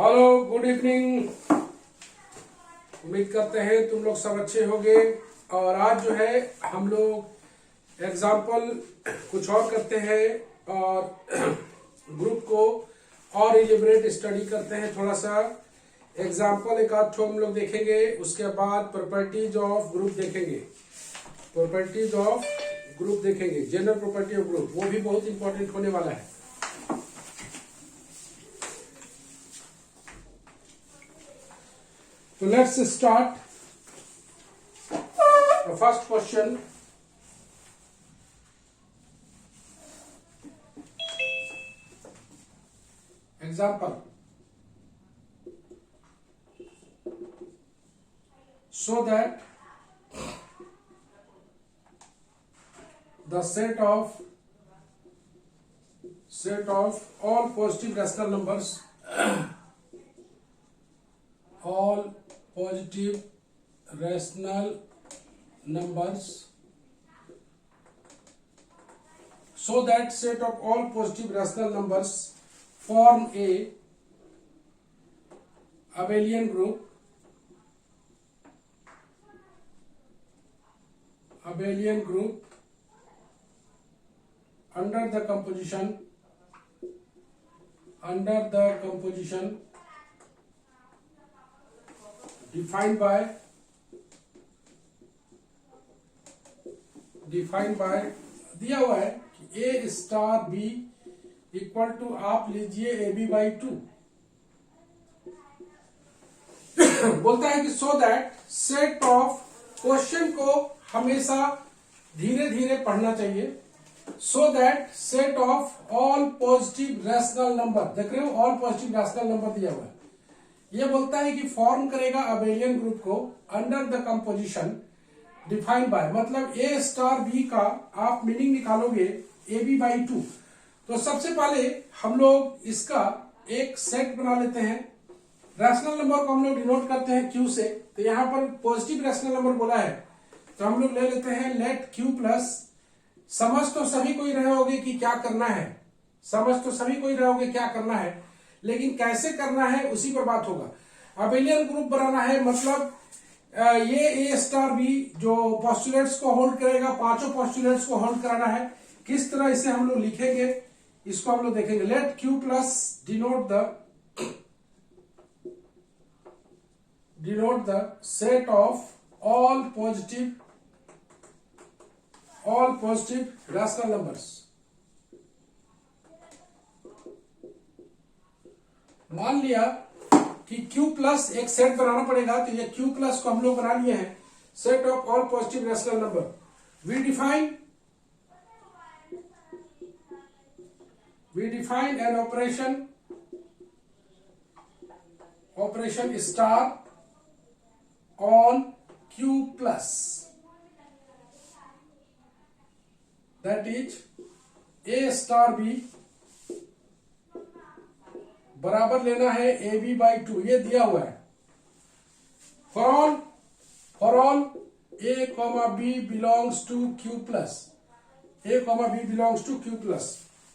Hello, good evening. उम्मीद करते हैं तुम लोग सब अच्छे होंगे। और आज जो है हम लोग एग्जाम्पल कुछ और करते हैं और ग्रुप को और इलिबरेट स्टडी करते हैं। थोड़ा सा एग्जाम्पल एक आध ठो हम लोग देखेंगे, उसके बाद प्रॉपर्टीज ऑफ ग्रुप देखेंगे। प्रॉपर्टीज ऑफ ग्रुप देखेंगे, जनरल प्रॉपर्टी ऑफ ग्रुप, वो भी बहुत इंपॉर्टेंट होने वाला है। So let's start. The first question. Example. So that the set of all positive rational numbers, all positive rational numbers, so that set of all positive rational numbers form a abelian group under the composition defined by दिया हुआ है कि a star b equal to, आप लीजिए ab by 2। बोलता है कि so that set of, क्वेश्चन को हमेशा धीरे धीरे पढ़ना चाहिए। So that set of all positive rational number, देख रहे हो, ऑल पॉजिटिव रैशनल नंबर दिया हुआ है। ये बोलता है कि फॉर्म करेगा अबेलियन ग्रुप को under the composition defined by, मतलब ए स्टार बी का आप मीनिंग निकालोगे ए बी बाई 2। तो सबसे पहले हम लोग इसका एक सेट बना लेते हैं। रैशनल नंबर को हम लोग डिनोट करते हैं क्यू से। तो यहाँ पर पॉजिटिव रैशनल नंबर बोला है तो हम लोग ले लेते हैं लेट क्यू प्लस, समझ तो सभी को ही रहे होगे कि क्या करना है, लेकिन कैसे करना है उसी पर बात होगा। अबेलियन ग्रुप बनाना है, मतलब ये ए स्टार बी जो पोस्टुलेट्स को होल्ड करेगा, पांचों पोस्टुलेट्स को होल्ड कराना है। किस तरह इसे हम लोग लिखेंगे इसको हम लोग देखेंगे। Let Q plus denote the set of all positive rational numbers. मान लिया कि Q प्लस एक सेट बनाना पड़ेगा, तो ये Q प्लस को हम लोग बना लिए हैं set of all positive rational number. We define an operation star on Q plus, that is A star B बराबर लेना है ए बी बाई 2, ये दिया हुआ है। For all a comma b belongs to Q plus,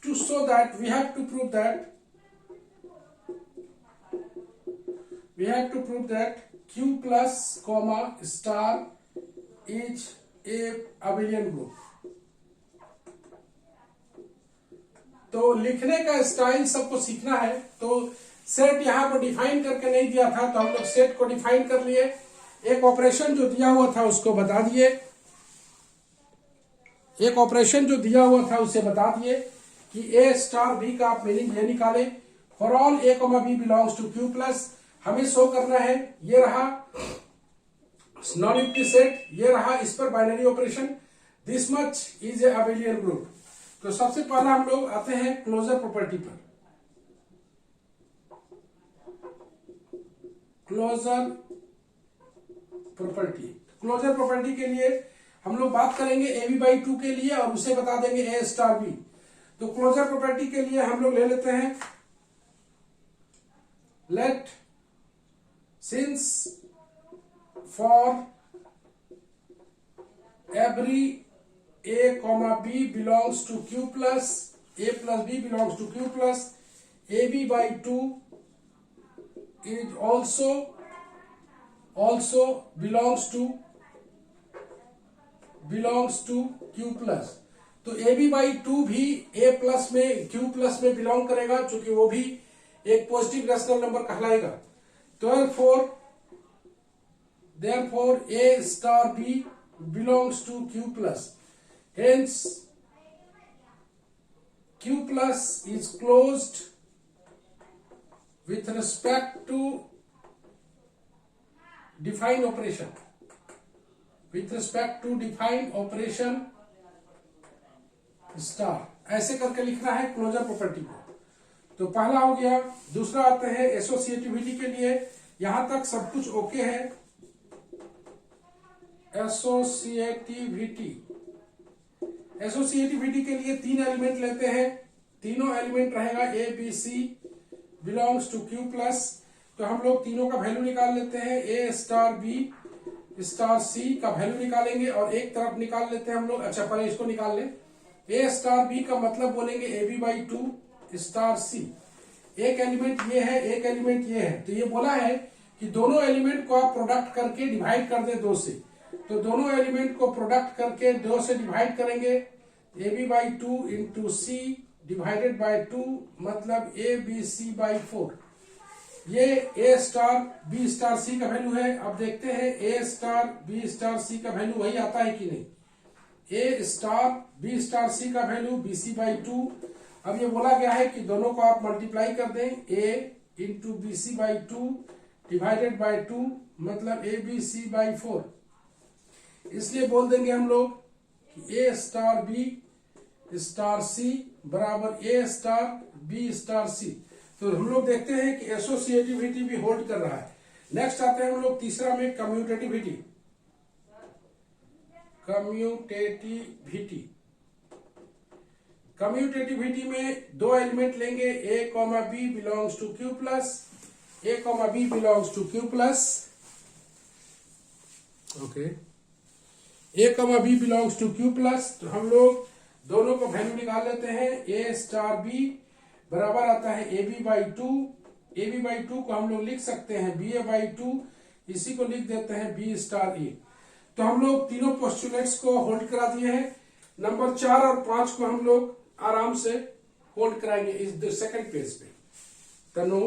to so that we have to prove that Q plus comma star is a abelian group. तो लिखने का स्टाइल सबको सीखना है। तो सेट यहां पर डिफाइन करके नहीं दिया था, तो हम लोग सेट को डिफाइन कर लिए। एक ऑपरेशन जो दिया हुआ था उसको बता दिए, उसे बता दिए कि ए स्टार बी का आप मीनिंग ये निकाले। For all a comma b belongs to Q plus, हमें शो करना है, ये रहा नॉन एम्प्टी सेट, ये रहा इस पर binary operation, this much is a abelian group. तो सबसे पहला हम लोग आते हैं क्लोजर प्रॉपर्टी पर। क्लोजर प्रॉपर्टी के लिए हम लोग बात करेंगे ए बी बाई 2 के लिए, और उसे बता देंगे ए स्टार बी। तो क्लोजर प्रॉपर्टी के लिए हम लोग ले लेते हैं let since for every A comma B belongs to Q plus, A plus B belongs to Q plus, AB by 2 is also belongs to Q plus. तो AB/2 भी A प्लस में Q प्लस में belong करेगा, चूंकि वो भी एक positive rational number कहलाएगा। therefore A star B belongs to Q plus, hence Q plus is closed with respect to define operation star. ऐसे करके लिखना है क्लोजर प्रॉपर्टी को। तो पहला हो गया। दूसरा आते हैं एसोसिएटिविटी के लिए। यहां तक सब कुछ ओके है। एसोसिएटिविटी के लिए 3 एलिमेंट लेते हैं। तीनों एलिमेंट रहेगा a b c belongs to Q plus. तो हम लोग तीनों का वैल्यू निकाल लेते हैं। A star b star c का वैल्यू निकालेंगे और एक तरफ निकाल लेते हैं हम लोग। अच्छा, पहले इसको निकाल लें। ए स्टार बी का मतलब बोलेंगे AB/2 स्टार सी। एक एलिमेंट ये है, एक एलिमेंट ये है। तो ये बोला है कि दोनों एलिमेंट को आप प्रोडक्ट करके डिवाइड कर दें 2 से। तो दोनों एलिमेंट को प्रोडक्ट करके 2 से डिवाइड करेंगे। AB/2 into C divided by 2 मतलब ABC/4। ये ए स्टार बी स्टार सी का वैल्यू है। अब देखते हैं a star b star c का वैल्यू वही आता है कि नहीं। ए स्टार बी स्टार सी का वैल्यू BC/2। अब ये बोला गया है कि दोनों को आप मल्टीप्लाई कर दें। ए इंटू BC/2 डिवाइडेड बाय 2 मतलब ABC/4। इसलिए बोल देंगे हम लोग कि ए स्टार बी स्टार सी बराबर ए स्टार बी स्टार सी। तो हम लोग देखते हैं कि एसोसिएटिविटी भी होल्ड कर रहा है। नेक्स्ट आते हैं हम लोग तीसरा में कम्यूटेटिविटी। कम्यूटेटिविटी में 2 एलिमेंट लेंगे। A, B belongs to Q plus. A, B belongs to Q plus. Okay, A, B belongs to Q plus. तो हम लोग दोनों को वैल्यू निकाल लेते हैं। A स्टार B बराबर आता है AB/2। AB/2 को हम लोग लिख सकते हैं BA/2। इसी को लिख देते हैं B स्टार A। तो हम लोग तीनों पोस्टुलेट्स को होल्ड करा दिए हैं। नंबर 4 और 5 को हम लोग आराम से होल्ड कराएंगे इस सेकंड पेज पे। तनु,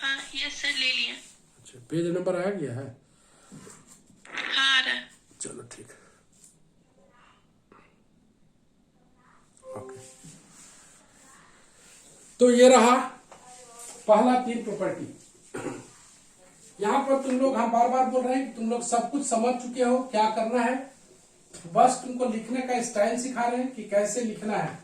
हाँ यस सर, ले लिया। अच्छा, पेज नंबर आ गया है? हाँ आ रहा है। चलो ठीक है, ओके। तो ये रहा पहला 3 प्रॉपर्टी। यहां पर तुम लोग, हम बार बार बोल रहे हैं कि तुम लोग सब कुछ समझ चुके हो क्या करना है। बस तुमको लिखने का स्टाइल सिखा रहे हैं कि कैसे लिखना है।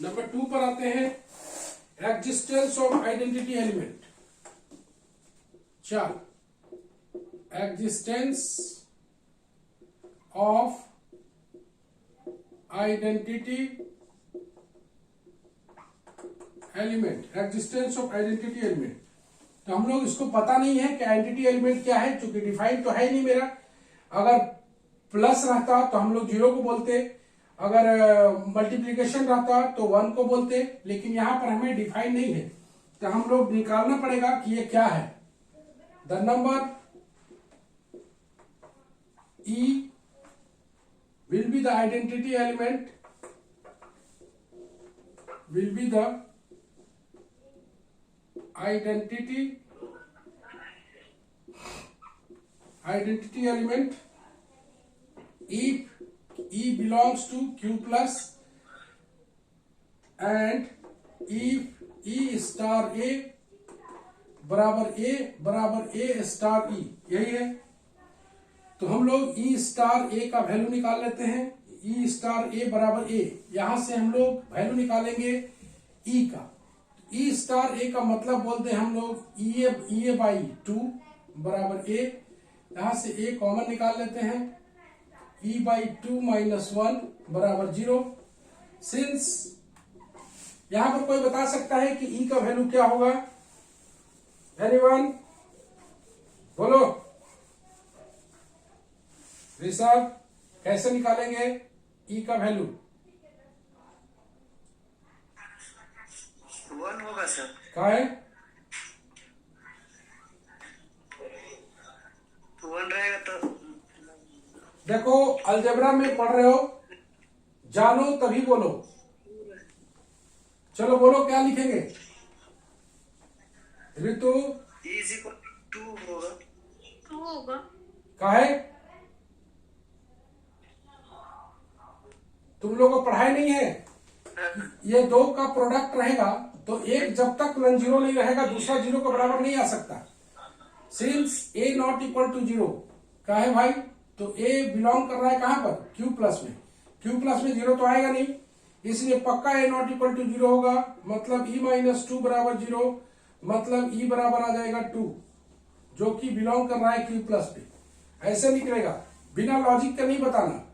नंबर 2 पर आते हैं, एग्जिस्टेंस ऑफ आइडेंटिटी एलिमेंट। चल, existence of identity element. Existence of identity element. तो हम लोग इसको पता नहीं है कि आइडेंटिटी एलिमेंट क्या है, क्योंकि डिफाइन तो है ही नहीं मेरा। अगर प्लस रहता तो हम लोग 0 को बोलते, अगर मल्टीप्लीकेशन रहता तो 1 को बोलते, लेकिन यहां पर हमें डिफाइन नहीं है। तो हम लोग निकालना पड़ेगा कि ये क्या है। The number E will be the identity element, will be the identity element if E belongs to Q plus and if E star A बराबर A स्टार E। यही है। तो हम लोग E स्टार A का वैल्यू निकाल लेते हैं। E स्टार A बराबर A। यहां से हम लोग वैल्यू निकालेंगे E का। E स्टार A का मतलब बोलते हैं हम लोग EA/2 बराबर A। यहां से A कॉमन निकाल लेते हैं। E/2 माइनस 1 बराबर 0। सिंस यहां पर कोई बता सकता है कि E का वैल्यू क्या होगा? एनीवन? बोलो ऋषभ, कैसे निकालेंगे ई का वैल्यू? 1 होगा सर। क्या है? 1 रहेगा तो देखो अलजेब्रा में पढ़ रहे हो, जानो तभी बोलो। चलो बोलो क्या लिखेंगे? ऋतु इज इक्वल टू 2 होगा। 2 होगा। का है? तुम लोगों को पढ़ाई नहीं है? ये दो का प्रोडक्ट रहेगा तो एक जब तक नॉन जीरो नहीं रहेगा दूसरा जीरो के बराबर नहीं आ सकता। Since a not equal to zero का है भाई, तो ए बिलोंग कर रहा है कहां पर? क्यू प्लस में। क्यू प्लस में जीरो तो आएगा नहीं, इसलिए पक्का ए नॉट इक्वल टू जीरो होगा। मतलब ई माइनस टू बराबर जीरो, मतलब ई बराबर आ जाएगा 2, जो कि बिलोंग कर रहा है क्यू प्लस पे। ऐसे निकलेगा, बिना लॉजिक का नहीं बताना।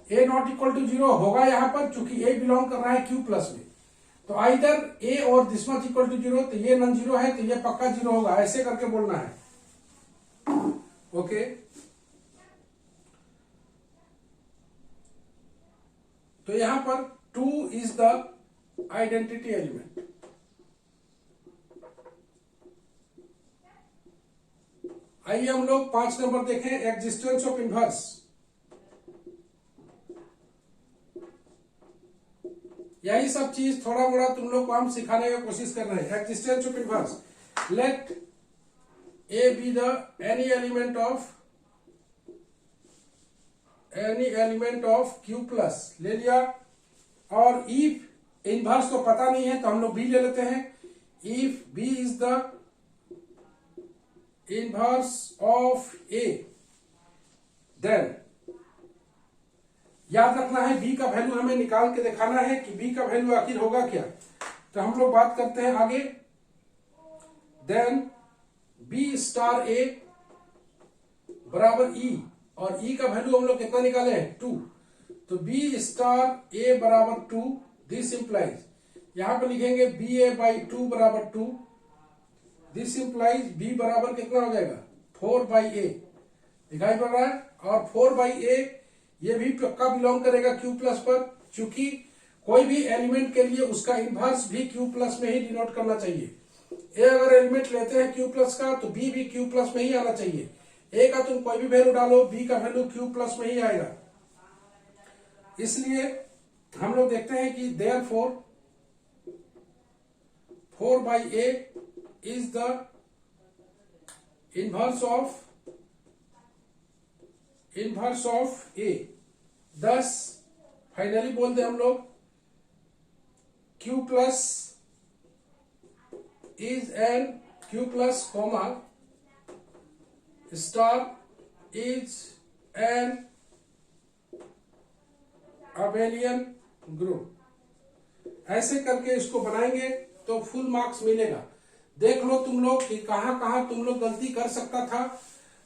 ए नॉट इक्वल टू जीरो होगा यहाँ पर, चूंकि ए बिलोंग कर रहा है क्यू प्लस में। तो आइदर ए और this much equal to zero, तो ये नॉन जीरो है तो ये पक्का जीरो होगा, ऐसे करके बोलना है। ओके, तो यहां पर 2 इज द आइडेंटिटी एलिमेंट। आइए हम लोग 5 नंबर देखें, एग्जिस्टेंस ऑफ इनवर्स। यही सब चीज थोड़ा मोड़ा तुम लोग को हम सिखाने की कोशिश कर रहे हैं। Existence of inverse, let a b the any element of Q plus ले लिया। और इफ इनवर्स तो पता नहीं है तो हम लोग बी ले लेते हैं। If b is the inverse of a, then याद रखना है बी का वैल्यू हमें निकाल के दिखाना है कि बी का वैल्यू आखिर होगा क्या। तो हम लोग बात करते हैं आगे। देन बी स्टार ए बराबर ई, और ई का वैल्यू हम लोग कितना निकाले हैं? 2। तो बी स्टार ए बराबर 2, दिस इंप्लाइज, यहां पे लिखेंगे बी ए बाई 2 बराबर 2, दिस इंप्लाइज बी बराबर कितना हो जाएगा? 4 बाई ए, दिखाई पड़ रहा है। और 4 बाई ए ये भी पक्का बिलोंग करेगा क्यू प्लस पर, क्योंकि कोई भी एलिमेंट के लिए उसका इनवर्स भी क्यू प्लस में ही डिनोट करना चाहिए। ए अगर एलिमेंट लेते हैं क्यू प्लस का तो बी भी क्यू प्लस में ही आना चाहिए। ए का तुम कोई भी वैल्यू डालो, बी का वैल्यू क्यू प्लस में ही आएगा। इसलिए हम लोग देखते हैं कि therefore 4 by a is the inverse of a. Thus finally बोल दे हम लोग Q plus is an Q plus comma star is an abelian group. ऐसे करके इसको बनाएंगे तो फुल मार्क्स मिलेगा। देख लो तुम लोग कि कहां कहां तुम लोग गलती कर सकता था।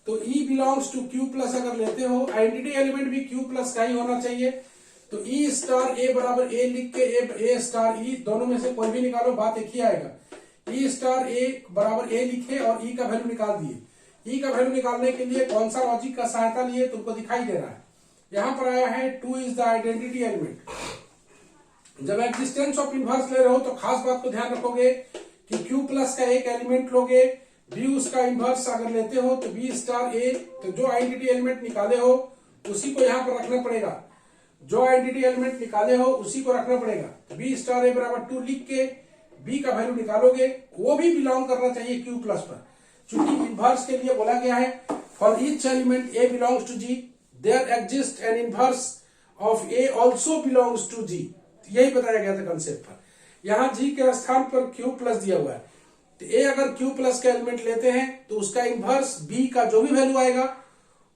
तो E belongs to Q plus अगर लेते हो, आइडेंटिटी एलिमेंट भी क्यू प्लस का ही होना चाहिए। तो E स्टार ए बराबर ए लिख के ए स्टार ई दोनों में से कोई भी निकालो, बात एक ही आएगा। E स्टार ए बराबर ए लिखे और E का वैल्यू निकाल दिए। E का वैल्यू निकालने के लिए कौन सा लॉजिक का सहायता लिए तुमको दिखाई दे रहा है। यहां पर आया है 2 इज द आइडेंटिटी एलिमेंट। जब एग्जिस्टेंस ऑफ इनवर्स ले रहे हो तो खास बात को ध्यान रखोगे कि क्यू प्लस का एक एलिमेंट लोगे, बी उसका इनवर्स अगर लेते हो तो बी स्टार ए, तो जो आइडेंटिटी एलिमेंट निकाले हो उसी को यहां पर रखना पड़ेगा। जो आइडेंटिटी एलिमेंट निकाले हो उसी को रखना पड़ेगा। तो बी स्टार ए बराबर 2 लिख के बी का वैल्यू निकालोगे, वो भी बिलोंग करना चाहिए क्यू प्लस पर। चूंकि इनवर्स के लिए बोला गया है for each element a belongs to G, there exist an inverse of a also belongs to G. यही बताया गया था कंसेप्ट पर। यहां जी के स्थान पर क्यू प्लस दिया हुआ है, तो ए अगर क्यू प्लस का एलिमेंट लेते हैं तो उसका इनवर्स बी का जो भी वैल्यू आएगा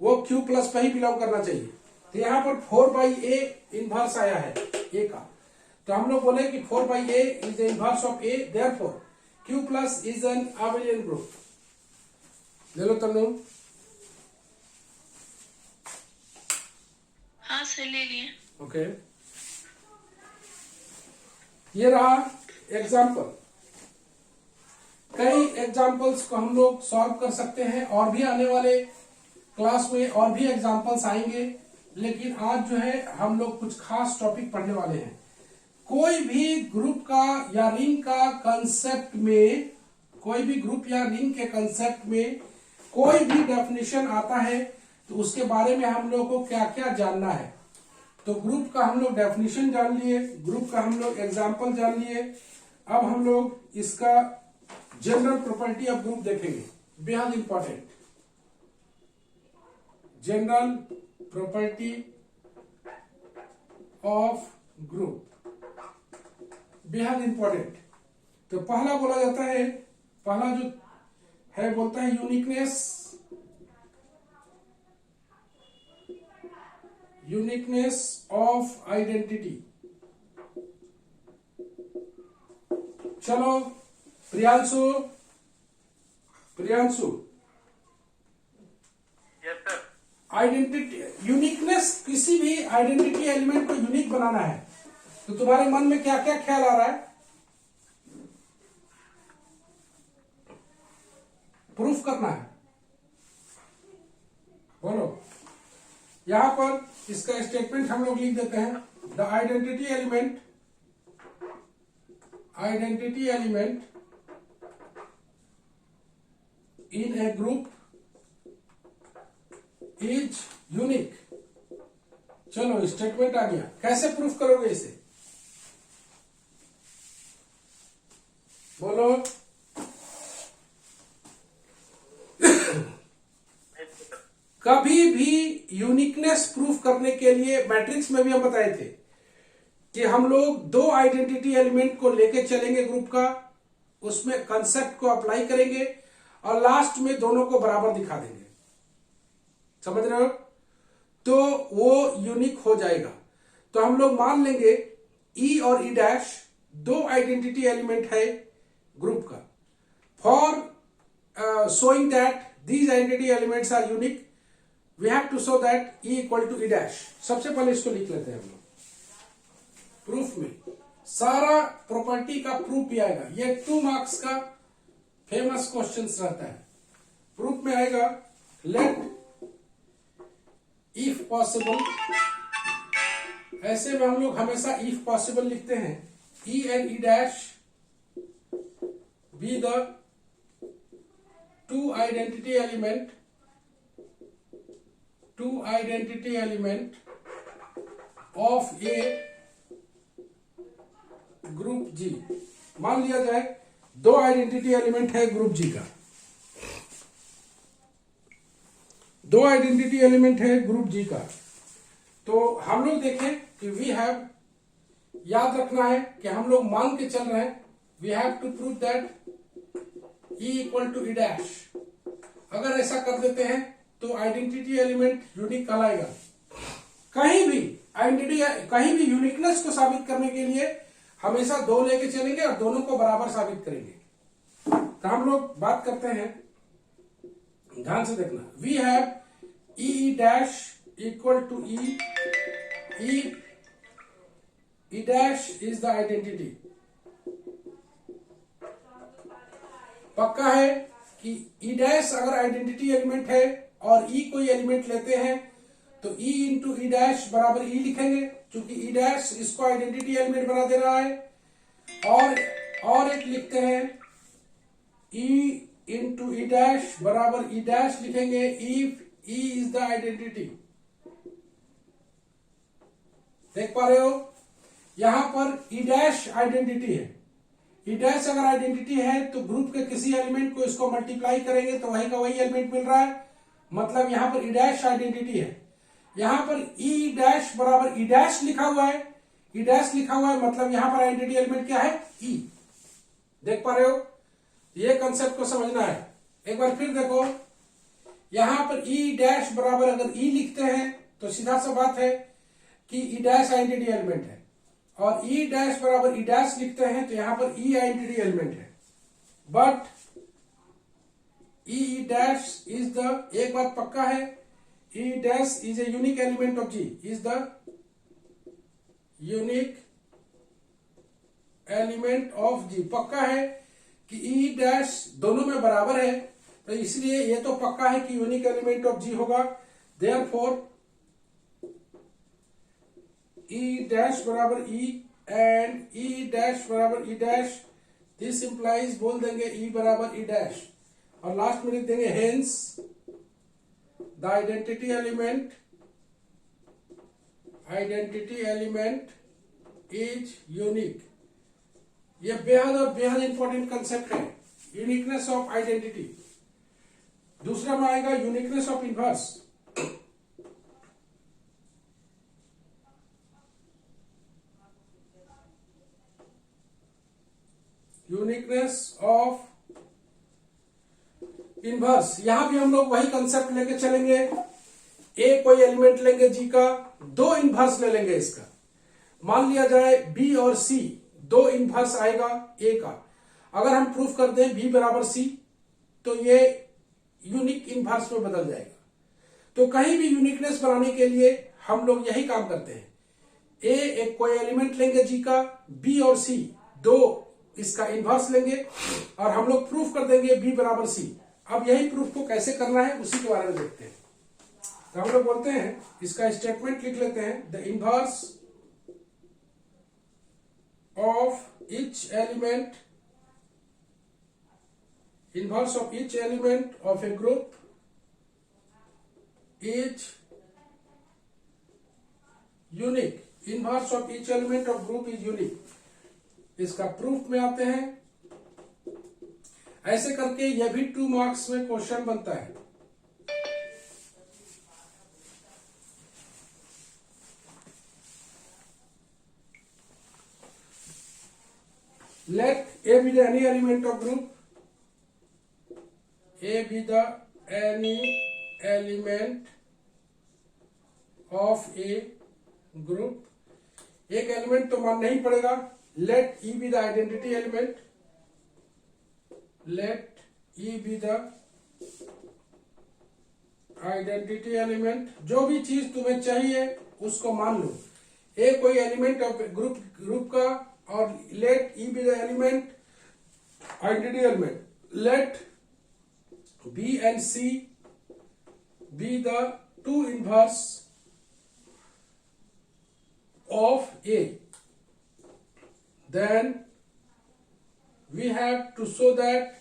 वो क्यू प्लस पर ही बिलोंग करना चाहिए। तो यहाँ पर 4 बाई ए इनवर्स आया है ए का, तो हम लोग बोले कि 4 by a is the inverse of A, therefore Q plus is an abelian group. ले लो तनु। हाँ सर ले लिए। ओके, ये रहा एग्जाम्पल। कई एग्जाम्पल्स को हम लोग सॉल्व कर सकते हैं, और भी आने वाले क्लास में और भी एग्जाम्पल्स आएंगे, लेकिन आज जो है हम लोग कुछ खास टॉपिक पढ़ने वाले हैं। कोई भी ग्रुप का या रिंग का कंसेप्ट में, कोई भी ग्रुप या रिंग के कंसेप्ट में कोई भी डेफिनेशन आता है तो उसके बारे में हम लोग को क्या क्या जानना है। तो ग्रुप का हम लोग डेफिनेशन जान लिए, ग्रुप का हम लोग एग्जाम्पल जान लिए। अब हम लोग इसका जनरल प्रॉपर्टी ऑफ ग्रुप देखेंगे, बेहद important. General property of group बेहद इंपॉर्टेंट। तो पहला बोला जाता है, पहला जो है बोलता है यूनिकनेस ऑफ आइडेंटिटी। चलो Priyanshu, yes sir. Identity, uniqueness, किसी भी आइडेंटिटी एलिमेंट को यूनिक बनाना है तो तुम्हारे मन में क्या क्या ख्याल आ रहा है? प्रूफ करना है, बोलो। यहां पर इसका स्टेटमेंट हम लोग लिख देते हैं, the identity element in a group is unique. चलो स्टेटमेंट आ गया, कैसे प्रूफ करोगे इसे, बोलो। कभी भी यूनिकनेस प्रूफ करने के लिए मैट्रिक्स में भी हम बताए थे कि हम लोग दो आइडेंटिटी एलिमेंट को लेके चलेंगे ग्रुप का, उसमें कंसेप्ट को अप्लाई करेंगे और लास्ट में दोनों को बराबर दिखा देंगे। समझ रहे हो? तो वो यूनिक हो जाएगा। तो हम लोग मान लेंगे ई और ई डैश दो आइडेंटिटी एलिमेंट है ग्रुप का। For showing that these identity elements are unique we have to show that e equal to e dash. सबसे पहले इसको लिख लेते हैं हम लोग। प्रूफ में सारा प्रॉपर्टी का प्रूफ भी आएगा। ये 2 मार्क्स का फेमस क्वेश्चन रहता है। प्रूफ में आएगा लेट इफ पॉसिबल, ऐसे में हम लोग हमेशा इफ पॉसिबल लिखते हैं। E and e dash be the two identity element of a group G. मान लिया जाए दो आइडेंटिटी एलिमेंट है ग्रुप जी का, दो आइडेंटिटी एलिमेंट है ग्रुप जी का। तो हम लोग देखें कि वी हैव, याद रखना है कि हम लोग मान के चल रहे हैं, we have to prove that e equal to e dash. अगर ऐसा कर देते हैं तो आइडेंटिटी एलिमेंट यूनिक कहलाएगा। कहीं भी यूनिकनेस को साबित करने के लिए हमेशा दो लेके चलेंगे और दोनों को बराबर साबित करेंगे। तो हम लोग बात करते हैं, ध्यान से देखना। We have e dash equal to e dash is the identity. पक्का है कि ई डैश अगर आइडेंटिटी एलिमेंट है और ई कोई एलिमेंट लेते हैं तो ई इंटू ई डैश बराबर ई लिखेंगे, क्योंकि ई डैश इसको आइडेंटिटी एलिमेंट बना दे रहा है। और एक लिखते हैं ई इंटू ई डैश बराबर ई डैश लिखेंगे if E is the identity. देख पा रहे हो, यहां पर ई डैश आइडेंटिटी है। ई डैश अगर आइडेंटिटी है तो ग्रुप के किसी एलिमेंट को इसको मल्टीप्लाई करेंगे तो वही का वही एलिमेंट मिल रहा है, मतलब यहां पर ई डैश आइडेंटिटी है। यहां पर ई डैश बराबर ई डैश लिखा हुआ है, ई डैश लिखा हुआ है, मतलब यहां पर आइडेंटिटी एलिमेंट क्या है, ई। देख पा रहे हो, ये कंसेप्ट को समझना है। एक बार फिर देखो, यहां पर ई डैश बराबर अगर ई लिखते हैं तो सीधा सा बात है कि ई डैश आइडेंटिटी एलिमेंट है, और ई डैश बराबर ई डैश लिखते हैं तो यहां पर ई आइडेंटिटी एलिमेंट है। But e dash is the, एक बात पक्का है, e dash is a unique element of G, is the unique element of G. पक्का है कि ई डैश दोनों में बराबर है, तो इसलिए ये तो पक्का है कि यूनिक एलिमेंट ऑफ जी होगा। देयरफॉर ई डैश बराबर ई एंड ई डैश बराबर ई डैश, दिस इंप्लाइज बोल देंगे ई बराबर ई डैश, और लास्ट में लिख देंगे hence the identity element is unique. ये बेहद और बेहद इंपॉर्टेंट कंसेप्ट है, यूनिकनेस ऑफ आइडेंटिटी। दूसरा में आएगा uniqueness of inverse. Uniqueness of inverse, यहां भी हम लोग वही कंसेप्ट लेके चलेंगे। ए कोई एलिमेंट लेंगे जी का, दो इनवर्स ले लेंगे इसका। मान लिया जाए बी और सी, दो इनवर्स आएगा ए का। अगर हम प्रूफ कर दें बी बराबर सी, तो ये यूनिक इनवर्स में बदल जाएगा। तो कहीं भी यूनिकनेस बनाने के लिए हम लोग यही काम करते हैं। ए एक कोई एलिमेंट लेंगे जी का, बी और सी दो इसका इनवर्स लेंगे, और हम लोग प्रूफ कर देंगे बी बराबर सी। अब यही प्रूफ को कैसे करना है उसी के बारे में देखते हैं। तो हम लोग बोलते हैं, इसका स्टेटमेंट लिख लेते हैं, the inverse of each element of a group is unique. Inverse of each element of group is unique. इसका प्रूफ में आते हैं। ऐसे करके यह भी 2 मार्क्स में क्वेश्चन बनता है। Let A be the any element of group. A be the any element of a group. एक एलिमेंट तो मानना ही पड़ेगा। Let E be the identity element. Let E be the identity element. जो भी चीज तुम्हें चाहिए उसको मान लो। ए कोई एलिमेंट ऑफ ग्रुप का, और let E be the element identity element. Let B and C be the two inverse of A. Then we have to show that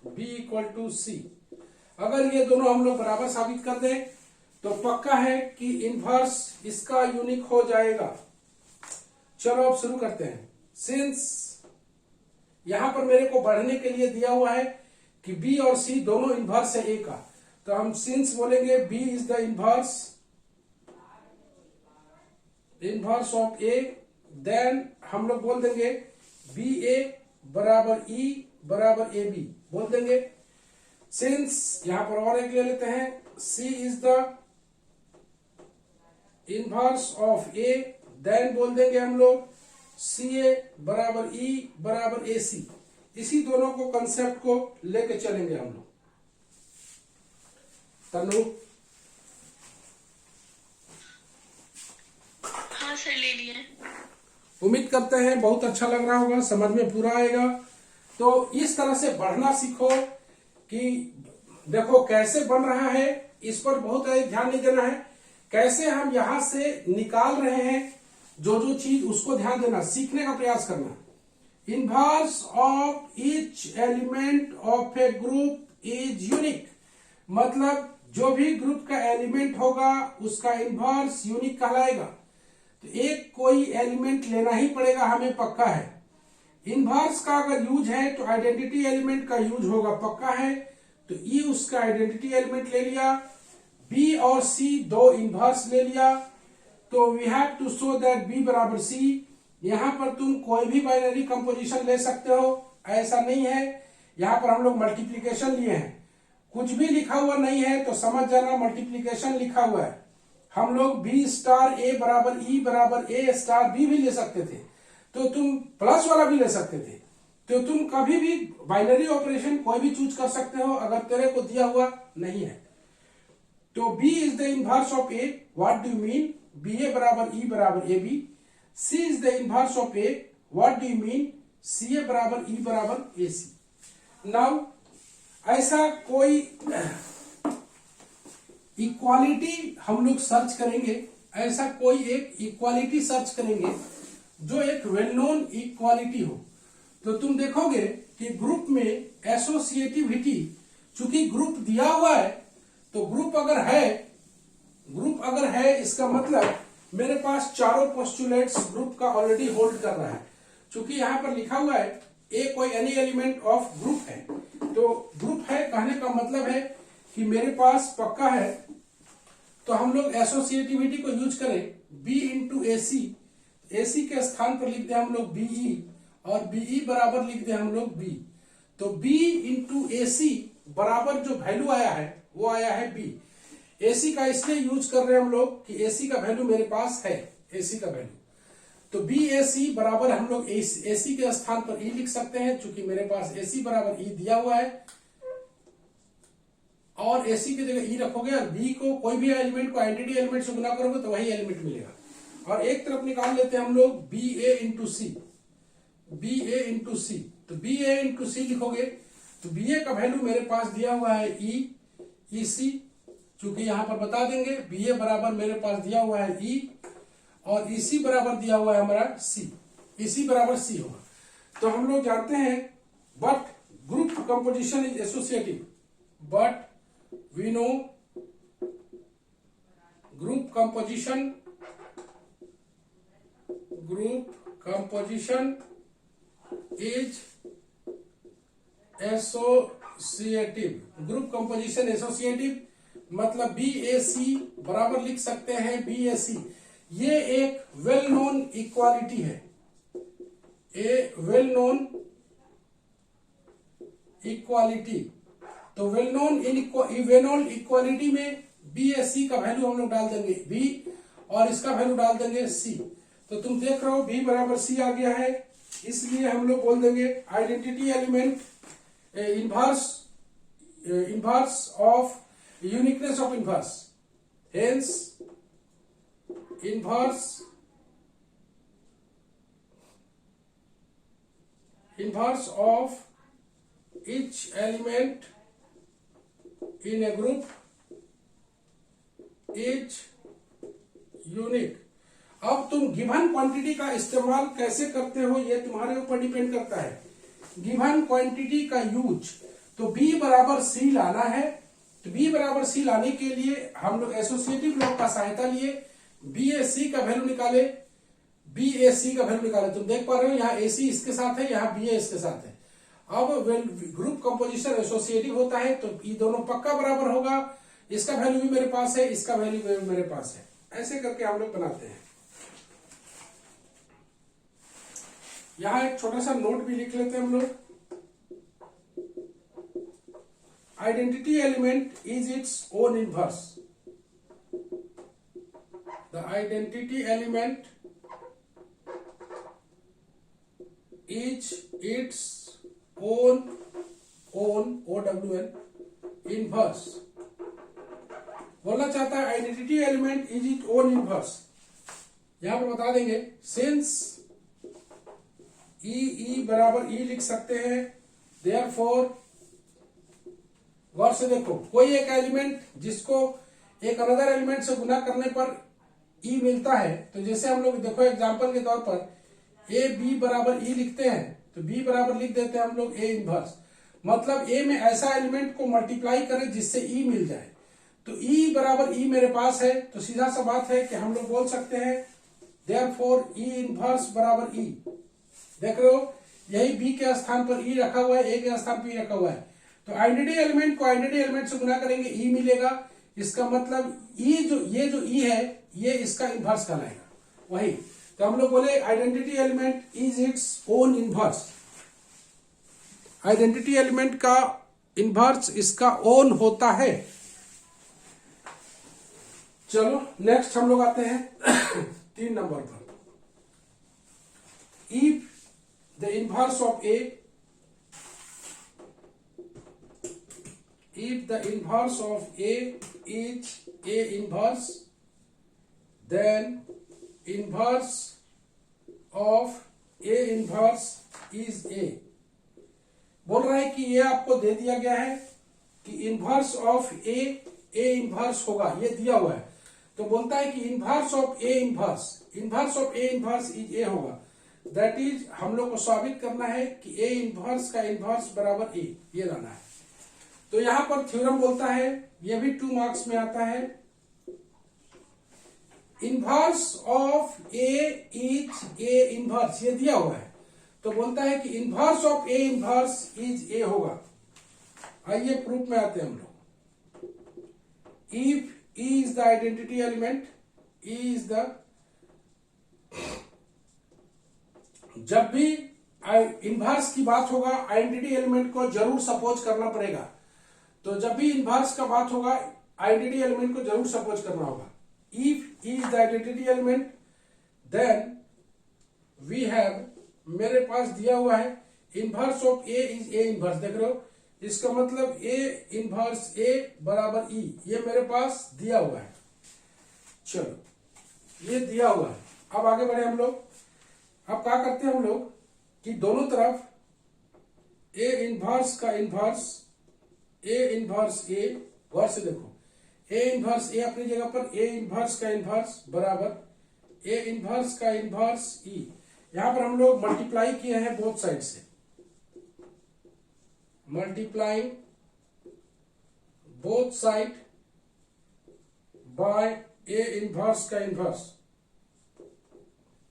B equal to C. अगर ये दोनों हम लोग बराबर साबित कर दें तो पक्का है कि इनवर्स इसका यूनिक हो जाएगा। चलो अब शुरू करते हैं। सिंस यहां पर मेरे को बढ़ने के लिए दिया हुआ है कि B और C दोनों इनवर्स है A का, तो हम सिंस बोलेंगे B is the inverse of A। Then हम लोग बोल देंगे BA बराबर E बराबर AB बोल देंगे। सिंस यहां पर और एक ले लेते हैं, C is the inverse of A, then बोल देंगे हम लोग CA बराबर E बराबर AC। इसी दोनों को कंसेप्ट को लेके चलेंगे हम लोग। तनु, हाँ सर ले लिए। उम्मीद करते हैं बहुत अच्छा लग रहा होगा, समझ में पूरा आएगा। तो इस तरह से बढ़ना सीखो कि देखो कैसे बन रहा है, इस पर बहुत ध्यान नहीं देना है। कैसे हम यहां से निकाल रहे हैं जो जो चीज, उसको ध्यान देना, सीखने का प्रयास करना। Inverse of each element of a group is unique, मतलब जो भी ग्रुप का एलिमेंट होगा उसका इनवर्स यूनिक कहलाएगा। तो एक कोई एलिमेंट लेना ही पड़ेगा, हमें पक्का है। इनवर्स का अगर यूज है तो आइडेंटिटी एलिमेंट का यूज होगा, पक्का है। तो ई उसका आइडेंटिटी एलिमेंट ले लिया, बी और सी दो इनवर्स ले लिया। तो we have to show that b बराबर सी। यहां पर तुम कोई भी बाइनरी कंपोजिशन ले सकते हो, ऐसा नहीं है। यहां पर हम लोग मल्टीप्लीकेशन लिए हैं, कुछ भी लिखा हुआ नहीं है तो समझ जाना मल्टीप्लीकेशन लिखा हुआ है। हम लोग बी स्टार ए बराबर ई बराबर ए स्टार बी भी ले सकते थे, तो तुम प्लस वाला भी ले सकते थे। तो तुम कभी भी बाइनरी ऑपरेशन कोई भी चूज कर सकते हो अगर तेरे को दिया हुआ नहीं है। तो B is the inverse of A। What do you mean? B A बराबर ई बराबर A B. C is the inverse of A. What do you mean? CA बराबर E बराबर AC. Now ऐसा कोई इक्वालिटी हम लोग सर्च करेंगे, ऐसा कोई एक इक्वालिटी सर्च करेंगे जो एक वेल नोन इक्वालिटी हो, तो तुम देखोगे कि ग्रुप में एसोसिएटिविटी, चूंकि ग्रुप दिया हुआ है तो ग्रुप अगर है इसका मतलब मेरे पास चारों पोस्टुलेट्स ग्रुप का ऑलरेडी होल्ड कर रहा है। चूंकि यहां पर लिखा हुआ है ए कोई एनी एलिमेंट ऑफ ग्रुप है, तो ग्रुप है कहने का मतलब है कि मेरे पास पक्का है। तो हम लोग एसोसिएटिविटी को यूज करें B इंटू AC, AC के स्थान पर लिख दे हम लोग BE और BE बराबर लिख दे हम लोग B। तो B इंटू AC बराबर जो वैल्यू आया है वो आया है B। AC का इसलिए यूज कर रहे हैं हम लोग कि AC का वैल्यू मेरे पास है, AC का वैल्यू। तो BAC बराबर हम लोग AC के स्थान पर E लिख सकते हैं, चूंकि मेरे पास AC बराबर E दिया हुआ है और AC की जगह E रखोगे और B को कोई भी एलिमेंट को आइडेंटिटी एलिमेंट से गुना करोगे तो वही एलिमेंट मिलेगा। और एक तरफ निकाल लेते हैं हम लोग BA into C, BA into C। तो BA इंटू C लिखोगे तो BA का वैल्यू मेरे पास दिया हुआ है EC, चूंकि यहां पर बता देंगे BA बराबर मेरे पास दिया हुआ है E और EC बराबर दिया हुआ है हमारा C, EC बराबर C होगा। तो हम लोग जानते हैं but group composition is associative, but we know group composition is associative. Group composition associative मतलब BAC बराबर लिख सकते हैं BAC। ये एक वेल नोन इक्वालिटी है, ए वेल नोन इक्वालिटी। तो वेल नोन इक्वालिटी में BAC का वैल्यू हम लोग डाल देंगे B और इसका वैल्यू डाल देंगे C। तो तुम देख रहे हो B बराबर C आ गया है, इसलिए हम लोग बोल देंगे identity element inverse of uniqueness of inverse, hence inverse of each element in a group is unique। अब तुम गिवन क्वांटिटी का इस्तेमाल कैसे करते हो ये तुम्हारे ऊपर डिपेंड करता है। गिवन क्वांटिटी का यूज, तो B बराबर C लाना है, तो B बराबर C लाने के लिए हम लोग एसोसिएटिव लॉ का सहायता लिए, BAC का वैल्यू निकाले, BAC का वैल्यू निकाले। तुम देख पा रहे हो यहाँ AC इसके साथ है, यहाँ BA इसके साथ है। अब ग्रुप कंपोजिशन एसोसिएटिव होता है तो ये दोनों पक्का बराबर होगा, इसका वैल्यू भी मेरे पास है, इसका वैल्यू भी मेरे पास है। ऐसे करके हम लोग बनाते हैं। यहां एक छोटा सा नोट भी लिख लेते हैं हम लोग। Identity element is its own inverse. The identity element is its own OWN inverse. बोलना चाहता है identity element is it own inverse. यहां पर बता देंगे सिंस E बराबर E लिख सकते हैं, देयरफॉर गौर से देखो कोई एक एलिमेंट जिसको एक अनदर एलिमेंट से गुना करने पर E मिलता है, तो जैसे हम लोग देखो एग्जांपल के तौर पर A B बराबर E लिखते हैं तो B बराबर लिख देते हैं हम लोग A इनवर्स। मतलब A में ऐसा एलिमेंट को मल्टीप्लाई करें जिससे E मिल जाए, तो E बराबर E मेरे पास है, तो सीधा सा बात है कि हम लोग बोल सकते हैं देयरफॉर E इनवर्स बराबर E। देख रहे हो यही B के स्थान पर E रखा हुआ है, A के स्थान पर E रखा हुआ है, तो आइडेंटिटी एलिमेंट को आइडेंटिटी एलिमेंट से गुना करेंगे E मिलेगा। इसका मतलब E ये जो E है ये इसका इनवर्स कहलाएगा वही। तो हम लोग बोले identity element is its own inverse. Identity element का इनवर्स इसका ओन होता है। चलो नेक्स्ट हम लोग आते हैं 3 नंबर पर। If the inverse of A, if the inverse of A is A inverse, then inverse of a inverse is ए। बोल रहा है कि ये आपको दे दिया गया है कि इनवर्स ऑफ ए इनवर्स होगा, ये दिया हुआ है। तो बोलता है कि inverse of a inverse is a होगा। दैट इज हम लोग को साबित करना है कि ए इनवर्स का इनवर्स बराबर ए, ये लाना है। तो यहां पर थ्योरम बोलता है, ये भी 2 मार्क्स में आता है, inverse of A is A inverse, ये दिया हुआ है। तो बोलता है कि inverse of a inverse is a होगा। आइए प्रूफ में आते हैं हम लोग। If E is the identity element, E is the, जब भी इनवर्स की बात होगा आइडेंटिटी एलिमेंट को जरूर सपोज करना पड़ेगा। तो जब भी इनवर्स का बात होगा आइडेंटिटी एलिमेंट को जरूर सपोज करना होगा। If E is the identity element, then we have, मेरे पास दिया हुआ है inverse of A is A inverse, देख रहे हो, इसका मतलब ए इनवर्स ए बराबर ई, ये मेरे पास दिया हुआ है। चलो ये दिया हुआ है, अब आगे बढ़े हम लोग। अब क्या करते हैं हम लोग कि दोनों तरफ ए इनवर्स का इनवर्स, ए इनवर्स ए, गौर से देखो, ए इनवर्स ए अपनी जगह पर, ए इनवर्स का इनवर्स बराबर ए इनवर्स का इनवर्स ई। यहां पर हम लोग मल्टीप्लाई किए हैं बोथ साइड से, multiplying both side by a inverse का इनवर्स,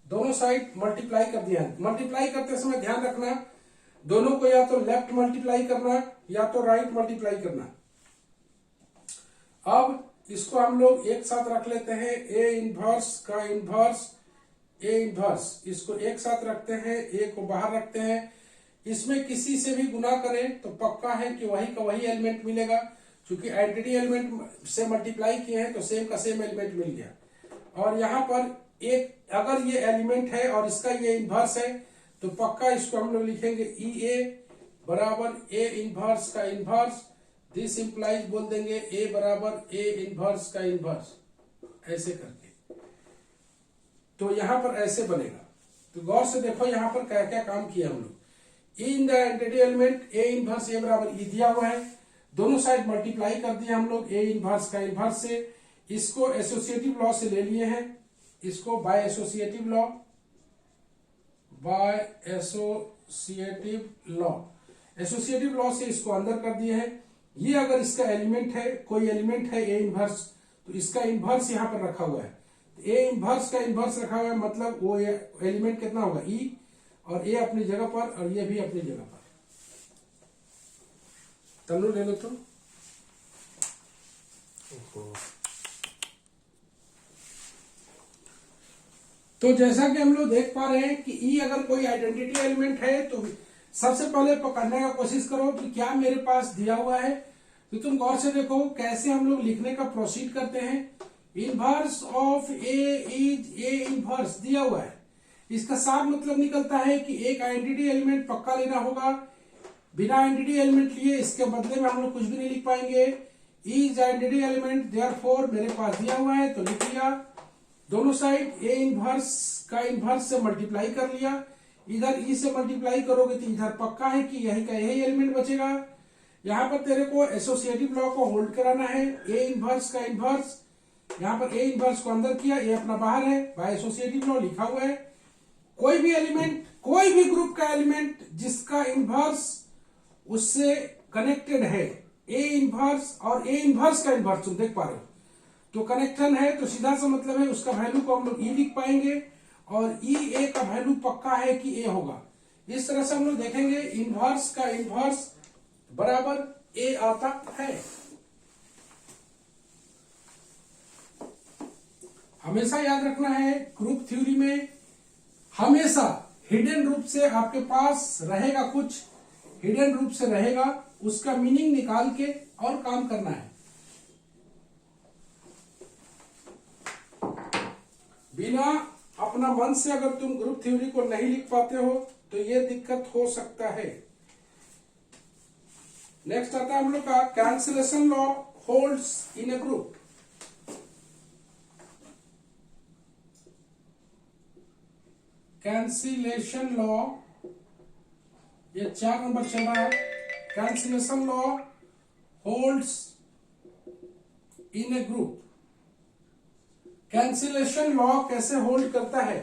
दोनों साइड मल्टीप्लाई कर दिया है। मल्टीप्लाई करते समय ध्यान रखना, दोनों को या तो लेफ्ट मल्टीप्लाई करना या तो राइट मल्टीप्लाई करना। अब इसको हम लोग एक साथ रख लेते हैं, ए इनवर्स का इनवर्स ए इनवर्स, इसको एक साथ रखते हैं, ए को बाहर रखते हैं। इसमें किसी से भी गुना करें तो पक्का है कि वही का वही एलिमेंट मिलेगा, क्योंकि आइडेंटिटी एलिमेंट से मल्टीप्लाई किए हैं तो सेम का सेम एलिमेंट मिल गया। और यहाँ पर एक अगर ये एलिमेंट है और इसका ये इनवर्स है तो पक्का इसको हम लोग लिखेंगे ई ए बराबर ए इनवर्स का इनवर्स, दिस इंप्लाइज बोल देंगे ए बराबर ए इनवर्स का इनवर्स, ऐसे करके। तो यहां पर ऐसे बनेगा। तो गौर से देखो यहां पर क्या क्या काम किया हम लोग। In the identity element a inverse a बराबर ई दिया हुआ है, दोनों साइड मल्टीप्लाई कर दिया हम लोग ए इनवर्स का इनवर्स से। इसको एसोसिएटिव लॉ से ले लिए हैं, इसको by associative law, by associative law, associative law से इसको अंदर कर दिए हैं। ये अगर इसका एलिमेंट है, कोई एलिमेंट है ए इनवर्स, तो इसका इनवर्स यहां पर रखा हुआ है। ए इनवर्स का इनवर्स रखा हुआ है, मतलब वो एलिमेंट कितना होगा ई, और ए अपनी जगह पर और ये भी अपनी जगह पर। तनु ले लो तुम। तो जैसा कि हम लोग देख पा रहे हैं कि ई अगर कोई आइडेंटिटी एलिमेंट है तो सबसे पहले पकड़ने का कोशिश करो कि क्या मेरे पास दिया हुआ है। तो तुम गौर से देखो कैसे हम लोग लिखने का प्रोसीड करते हैं। Inverse of A is A inverse दिया हुआ है, इसका साफ मतलब निकलता है कि एक आइडेंटिटी एलिमेंट पक्का लेना होगा। बिना आइडेंटिटी एलिमेंट लिए इसके बदले में हम लोग कुछ भी नहीं लिख पाएंगे। इज आइडेंटिटी एलिमेंट, देयरफॉर मेरे पास दिया हुआ है तो लिख लिया। दोनों साइड ए इनवर्स का इनवर्स से मल्टीप्लाई कर लिया, इधर ई से मल्टीप्लाई करोगे तो इधर पक्का है कि यही का यही एलिमेंट बचेगा। यहां पर तेरे को एसोसिएटिव लॉ को होल्ड कराना है, ए इनवर्स का इनवर्स, यहां पर ए इनवर्स को अंदर किया, ए अपना बाहर है, बाय एसोसिएटिव लॉ लिखा हुआ है। कोई भी एलिमेंट, कोई भी ग्रुप का एलिमेंट जिसका इनवर्स उससे कनेक्टेड है, ए इनवर्स और ए इनवर्स का इनवर्स, तुम देख पा रहे हो तो कनेक्शन है, तो सीधा सा मतलब है उसका वैल्यू को हम लोग ई लिख पाएंगे, और ई ए का वैल्यू पक्का है कि ए होगा। इस तरह से हम लोग देखेंगे इनवर्स का इनवर्स बराबर ए आता है। हमेशा याद रखना है ग्रुप थ्योरी में हमेशा हिडन रूप से आपके पास रहेगा, कुछ हिडन रूप से रहेगा, उसका मीनिंग निकाल के और काम करना है। बिना अपना मन से अगर तुम ग्रुप थ्योरी को नहीं लिख पाते हो तो ये दिक्कत हो सकता है। नेक्स्ट आता है हम लोग का cancellation law holds in a group. Cancellation law, ये 4 नंबर चल रहा है। Cancellation law holds in a group. Cancellation law कैसे होल्ड करता है?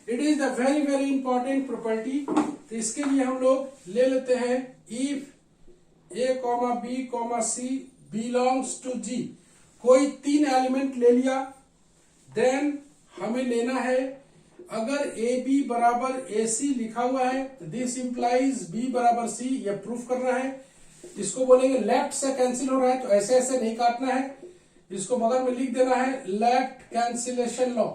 It is the very very important property. तो इसके लिए हम लोग ले लेते हैं if a comma b comma c belongs to G. कोई 3 एलिमेंट ले लिया, देन हमें लेना है अगर ए बी बराबर ए सी लिखा हुआ है तो दिस इंप्लाइज बी बराबर सी, यह प्रूफ करना है। इसको बोलेंगे लेफ्ट से कैंसिल हो रहा है तो ऐसे ऐसे नहीं काटना है, इसको बगल में लिख देना है लेफ्ट कैंसिलेशन लॉ।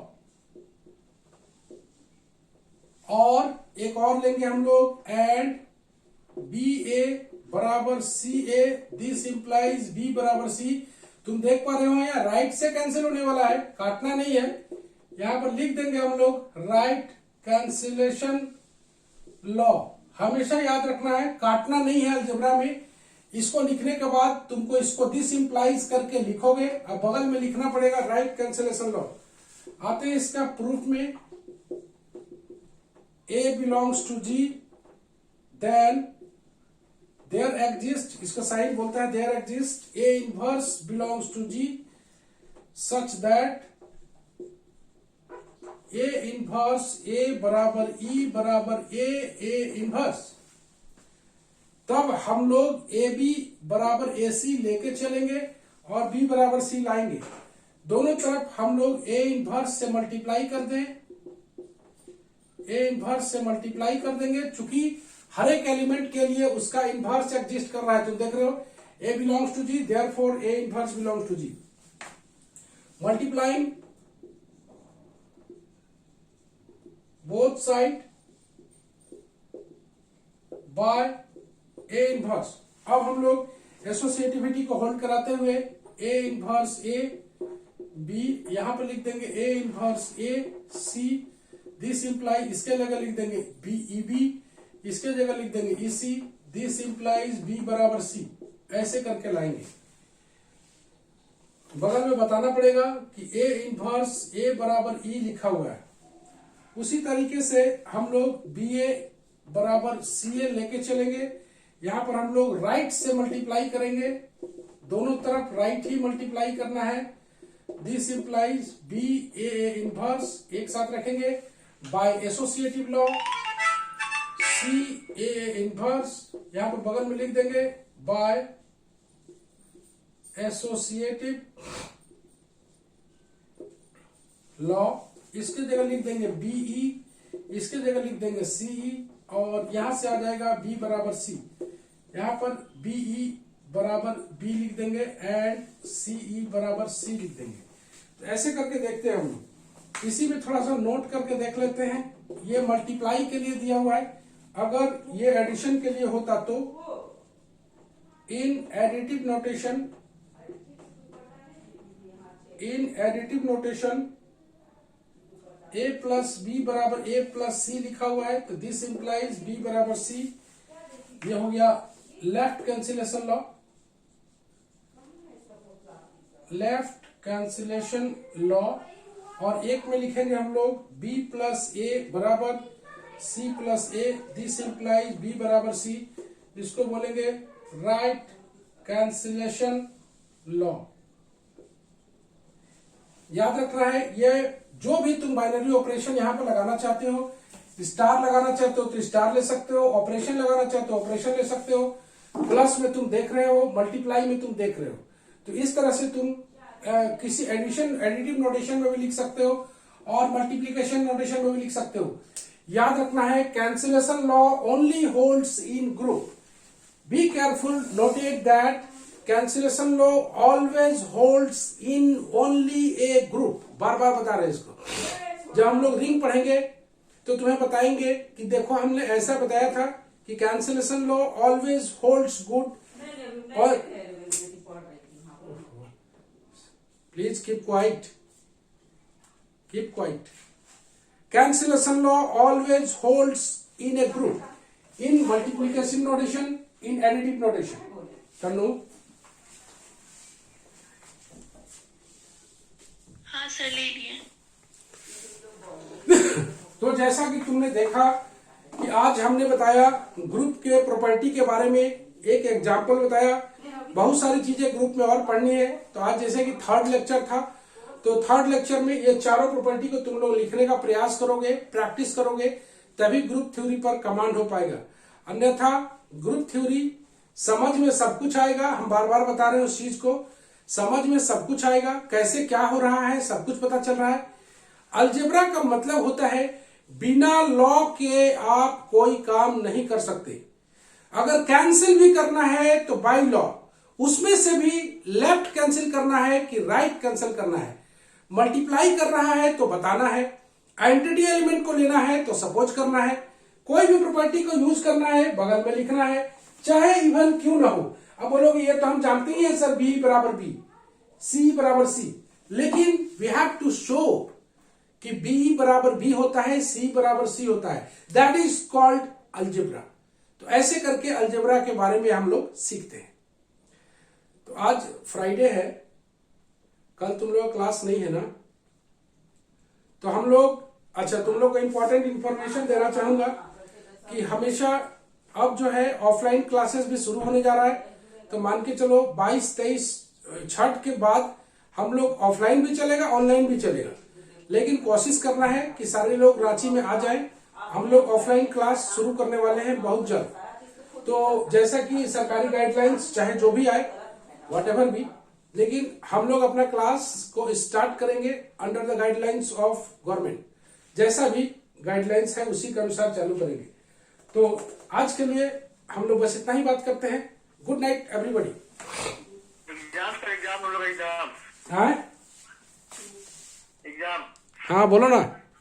और एक और लेंगे हम लोग एंड बी ए बराबर सी ए, दिस इंप्लाइज बी बराबर सी। तुम देख पा रहे हो यहाँ राइट से कैंसिल होने वाला है, काटना नहीं है। यहां पर लिख देंगे हम लोग राइट कैंसिलेशन लॉ। हमेशा याद रखना है, काटना नहीं है अलजेब्रा में। इसको लिखने के बाद तुमको इसको दिस इंप्लाइज करके लिखोगे, अब बगल में लिखना पड़ेगा राइट कैंसिलेशन लॉ। आते हैं इसका प्रूफ में। A belongs to G, then there exists, इसका साइन बोलता है there exists A inverse belongs to G such that A inverse A बराबर E बराबर A inverse। तब हम लोग ए बी बराबर ए सी लेके चलेंगे और बी बराबर सी लाएंगे। दोनों तरफ हम लोग ए इनवर्स से मल्टीप्लाई कर दें, ए इनवर्स से मल्टीप्लाई कर देंगे। चूंकि हर एक एलिमेंट के लिए उसका इनवर्स एग्जिस्ट कर रहा है, तुम देख रहे हो a belongs to G, therefore a inverse belongs to G. Multiplying both side by a inverse. अब हम लोग एसोसिएटिविटी को होल्ड कराते हुए ए इनवर्स ए बी यहां पर लिख देंगे a inverse a c, this imply इसके जगह लिख देंगे बी ई बी, इसके जगह लिख देंगे ई सी, दिस इंप्लाइज बी बराबर सी। ऐसे करके लाएंगे। बगल में बताना पड़ेगा कि ए इनवर्स ए बराबर ई लिखा हुआ है। उसी तरीके से हम लोग बी ए बराबर सी ए लेके चलेंगे। यहां पर हम लोग राइट से मल्टीप्लाई करेंगे, दोनों तरफ राइट ही मल्टीप्लाई करना है। This implies b a inverse एक साथ रखेंगे by associative law c a inverse, यहां पर बगल में लिख देंगे बाय एसोसिएटिव लॉ। इसके जगह लिख देंगे बीई, इसके जगह लिख देंगे सीई और यहां से आ जाएगा बी बराबर सी। यहां पर बीई बराबर बी लिख देंगे एंड सीई बराबर सी लिख देंगे। तो ऐसे करके देखते हैं हम लोग। इसी में थोड़ा सा नोट करके देख लेते हैं। ये मल्टीप्लाई के लिए दिया हुआ है, अगर ये एडिशन के लिए होता तो in additive notation a plus b बराबर a प्लस सी लिखा हुआ है तो दिस इंप्लाइज b बराबर c। ये हो गया left cancellation law, left cancellation law. और एक में लिखेंगे हम लोग b प्लस a बराबर c plus a, this implies b बराबर c। इसको बोलेंगे राइट कैंसिलेशन लॉ। याद रखना है, ये जो भी तुम बाइनरी ऑपरेशन यहां पर लगाना चाहते हो, स्टार लगाना चाहते हो तो स्टार ले सकते हो, ऑपरेशन लगाना चाहते हो ऑपरेशन ले सकते हो, प्लस में तुम देख रहे हो, मल्टीप्लाई में तुम देख रहे हो। तो इस तरह से तुम किसी एडिटिव नोटेशन में भी लिख सकते हो और मल्टीप्लीकेशन नोटेशन में भी लिख सकते हो। याद रखना है cancellation law only holds in group. Be careful, notate that cancellation law always holds in only a group. बार बार बता रहे हैं इसको। जब हम लोग रिंग पढ़ेंगे तो तुम्हें बताएंगे कि देखो हमने ऐसा बताया था कि cancellation law always holds good. और please keep quiet, keep quiet. Cancellation law always holds in a group, in multiplication notation, in additive notation. Kannu हाँ सर ले लिए। तो जैसा कि तुमने देखा कि आज हमने बताया ग्रुप के प्रॉपर्टी के बारे में, एक एग्जाम्पल बताया। बहुत सारी चीजें ग्रुप में और पढ़नी है। तो आज जैसे कि थर्ड लेक्चर था, तो थर्ड लेक्चर में ये चारों प्रॉपर्टी को तुम लोग लिखने का प्रयास करोगे, प्रैक्टिस करोगे, तभी ग्रुप थ्योरी पर कमांड हो पाएगा। अन्यथा ग्रुप थ्योरी समझ में सब कुछ आएगा, हम बार बार बता रहे हैं उस चीज को, समझ में सब कुछ आएगा, कैसे क्या हो रहा है सब कुछ पता चल रहा है। अलजेब्रा का मतलब होता है बिना लॉ के आप कोई काम नहीं कर सकते। अगर कैंसिल भी करना है तो बाय लॉ, उसमें से भी लेफ्ट कैंसिल करना है कि राइट कैंसिल करना है, मल्टीप्लाई कर रहा है तो बताना है, आइडेंटिटी एलिमेंट को लेना है तो सपोज करना है, कोई भी प्रॉपर्टी को यूज करना है बगल में लिखना है, चाहे इवन क्यों ना हो। अब बोलोगे ये तो हम जानते ही हैं सर, बी बराबर बी, सी बराबर सी, लेकिन वी हैव टू शो कि बी बराबर बी होता है, सी बराबर सी होता है, दैट इज कॉल्ड अलजेब्रा। तो ऐसे करके अलजेब्रा के बारे में हम लोग सीखते हैं। तो आज फ्राइडे है, कल तुम लोग क्लास नहीं है ना, तो हम लोग, अच्छा तुम लोग को इंपॉर्टेंट इंफॉर्मेशन देना चाहूंगा कि हमेशा अब जो है ऑफलाइन क्लासेस भी शुरू होने जा रहा है। तो मान के चलो 22-23 छठ के बाद हम लोग ऑफलाइन भी चलेगा, ऑनलाइन भी चलेगा, लेकिन कोशिश करना है कि सारे लोग रांची में आ जाएं। हम लोग ऑफलाइन क्लास शुरू करने वाले हैं बहुत जल्द। तो जैसा कि सरकारी गाइडलाइंस चाहे जो भी आए, व्हाटएवर भी, लेकिन हम लोग अपना क्लास को स्टार्ट करेंगे under the guidelines of government. जैसा भी गाइडलाइंस है उसी के अनुसार चालू करेंगे। तो आज के लिए हम लोग बस इतना ही बात करते हैं। Good night everybody. एग्जाम हम लोग एग्जाम हाँ एग्जाम हाँ बोलो ना।